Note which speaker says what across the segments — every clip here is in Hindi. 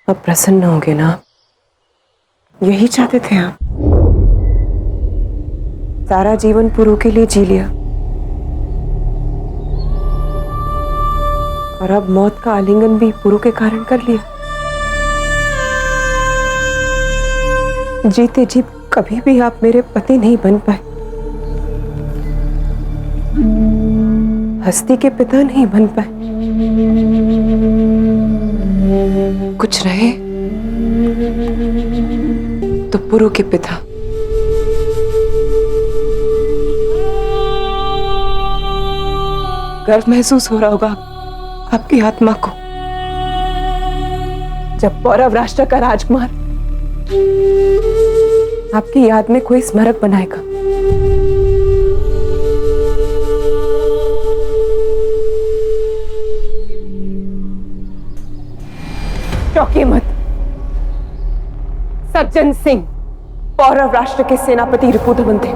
Speaker 1: अब प्रसन्न होंगे ना? यही चाहते थे आप? सारा जीवन पुरु के लिए जी लिया और अब मौत का आलिंगन भी पुरु के कारण कर लिया। जीते जी कभी भी आप मेरे पति नहीं बन पाए, हस्ती के पिता नहीं बन पाए। कुछ रहे तो पुरु के पिता। गर्व महसूस हो रहा होगा आपकी आत्मा को जब पौरव राष्ट्र का राजकुमार आपकी याद में कोई स्मारक बनाएगा। चौंकिए मत। सज्जन सिंह पौरव राष्ट्र के सेनापति रिपुदमन थे।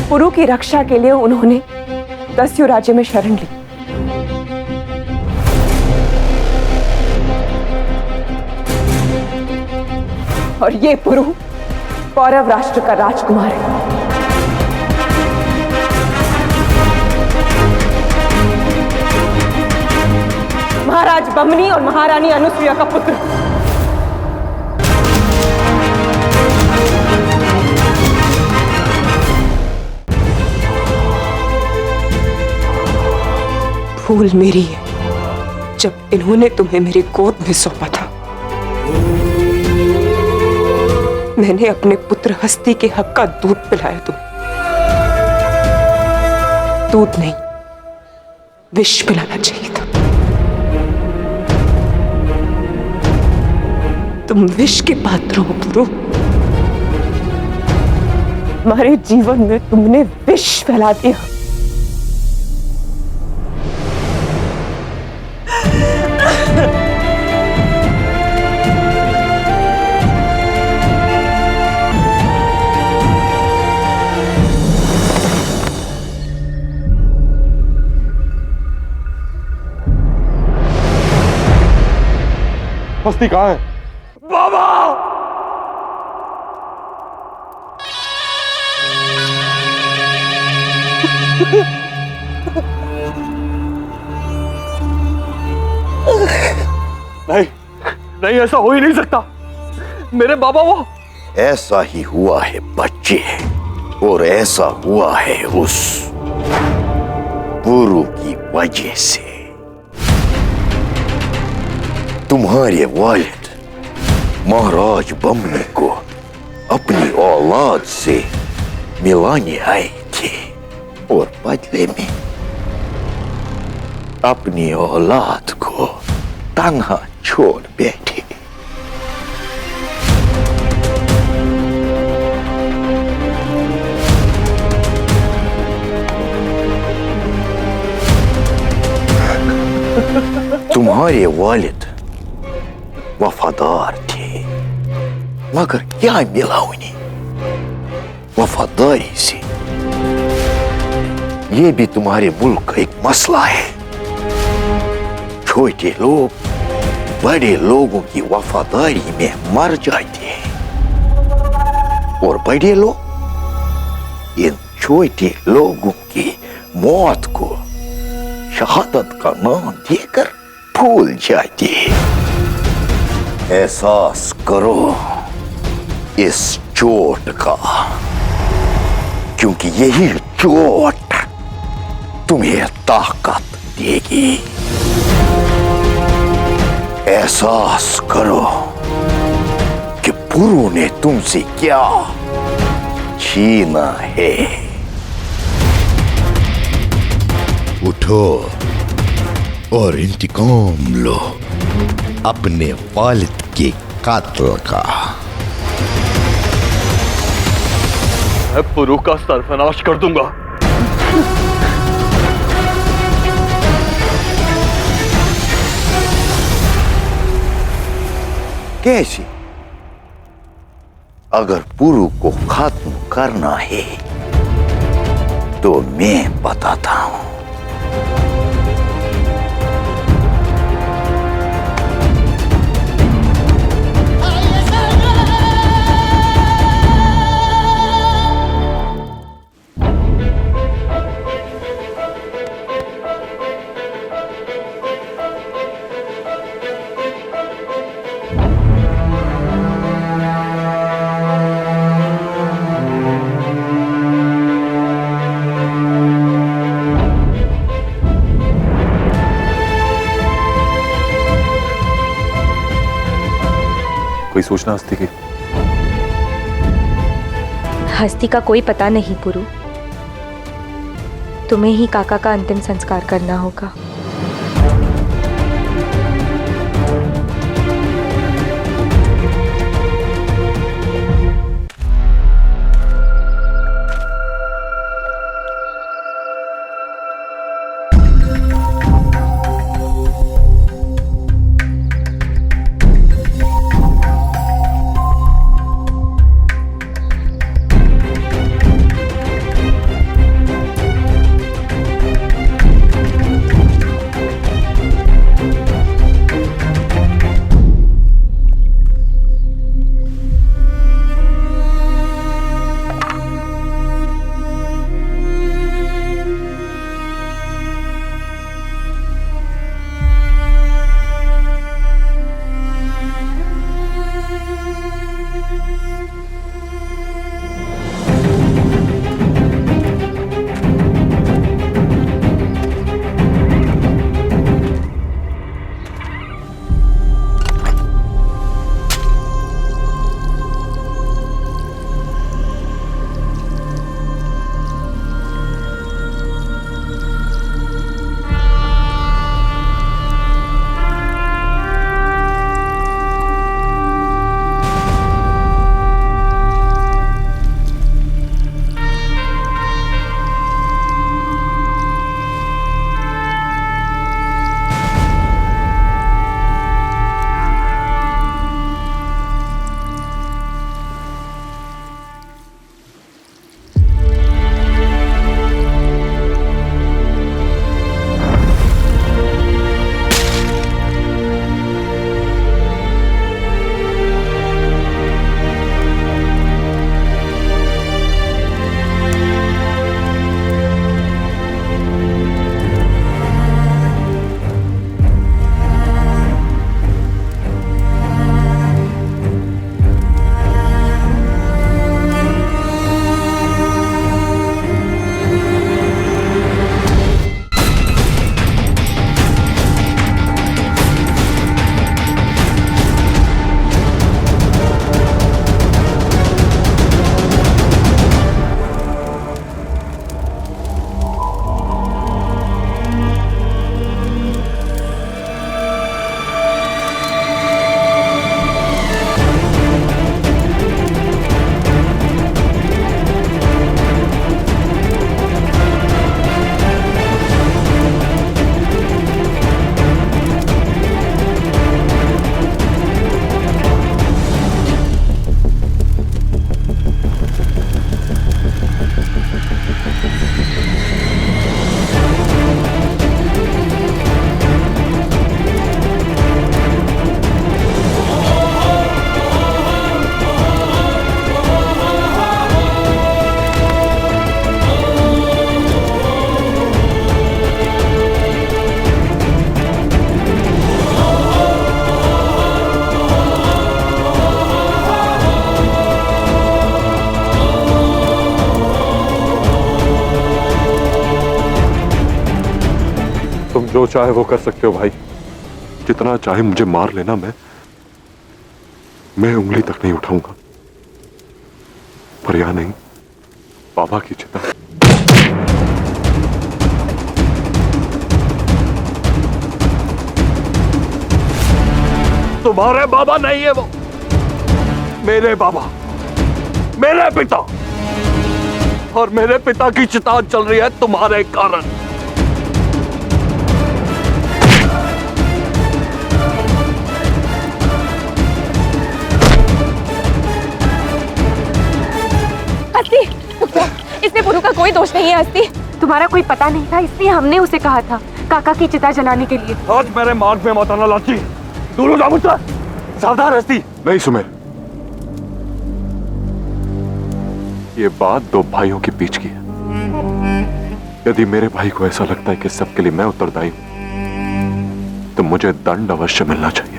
Speaker 1: पुरु की रक्षा के लिए उन्होंने दस्यु राज्य में शरण ली। और ये पुरु पौरव राष्ट्र का राजकुमार है। महाराज बमनी और महारानी अनुसुईया का पुत्र। भूल मेरी है जब इन्होंने तुम्हें मेरी गोद में सौंपा था। मैंने अपने पुत्र हस्ती के हक का दूध पिलाया तुम्हें। दूध नहीं, विष पिलाना चाहिए था। तुम विष के पात्र हो पुरु। हमारे जीवन में तुमने विष फैला दिया।
Speaker 2: हस्ती कहाँ है?
Speaker 3: बाबा! नहीं, नहीं, ऐसा हो ही नहीं सकता। मेरे बाबा वो।
Speaker 4: ऐसा ही हुआ है बच्चे, और ऐसा हुआ है उस पुरु की वजह से। तुम्हारे वालिद महाराज बमनी को अपनी औलाद से मिलाने आए थे और बदले में अपनी औलाद को तन्हा छोड़ बैठे। तुम्हारे वालिद वफादार थे, मगर क्या मिला उन्हें वफादारी से? ये भी तुम्हारे मुल्क का एक मसला है। छोटे लोग बड़े लोगों की वफादारी में मर जाते हैं, और बड़े लोग इन छोटे लोगों की मौत को शहादत का नाम देकर भूल जाते हैं। एहसास करो इस चोट का, क्योंकि यही चोट तुम्हें ताकत देगी। एहसास करो कि पुरु ने तुमसे क्या छीना है।
Speaker 5: उठो और इंतकाम लो अपने वालिद के कातिल का।
Speaker 3: मैं पुरु का सर्वनाश कर दूंगा।
Speaker 4: कैसे? अगर पुरु को खत्म करना है तो मैं बताता हूं।
Speaker 3: कोई सूचना हस्ती की?
Speaker 2: हस्ती का कोई पता नहीं पुरु। तुम्हें ही काका का अंतिम संस्कार करना होगा।
Speaker 3: जो चाहे वो कर सकते हो भाई, जितना चाहे मुझे मार लेना, मैं उंगली तक नहीं उठाऊंगा, पर यहां नहीं, बाबा की चिता। तुम्हारे बाबा नहीं है वो, मेरे बाबा, मेरे पिता, और मेरे पिता की चिता चल रही है तुम्हारे कारण।
Speaker 2: हस्ती, इसमें पुरु का कोई दोष नहीं है। हस्ती, तुम्हारा कोई पता नहीं था, इसलिए हमने उसे कहा था काका की चिता जलाने के लिए।
Speaker 3: आज मेरे मार्ग में मत आना लाची, दूर हो जा मुझसे। सावधान हस्ती। नहीं सुमेर, ये बात दो भाइयों के बीच की है। यदि मेरे भाई को ऐसा लगता है कि सबके लिए मैं उत्तरदायी हूं, तो मुझे दंड अवश्य मिलना चाहिए।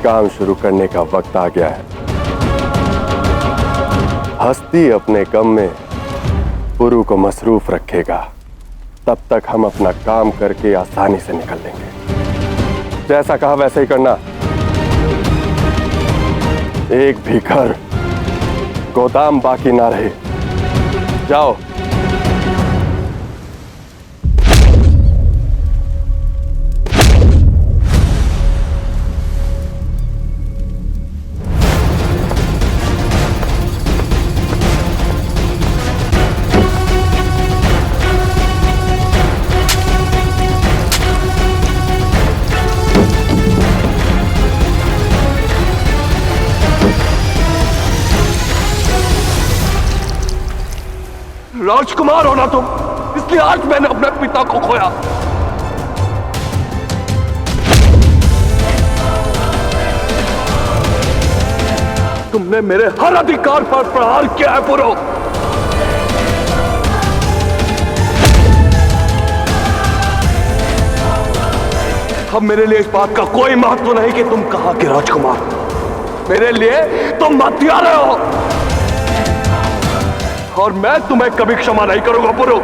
Speaker 6: काम शुरू करने का वक्त आ गया है। हस्ती अपने गम में पुरु को मसरूफ रखेगा, तब तक हम अपना काम करके आसानी से निकल लेंगे। जैसा कहा वैसे ही करना। एक भी घर गोदाम बाकी ना रहे। जाओ।
Speaker 3: राजकुमार हो ना तुम, इसलिए आज मैंने अपने पिता को खोया। तुमने मेरे हर अधिकार पर प्रहार किया है पुरु। अब मेरे लिए इस बात का कोई महत्व नहीं कि तुम कहां के राजकुमार। मेरे लिए तुम हत्यारे हो और मैं तुम्हें कभी क्षमा नहीं करूंगा पुरु।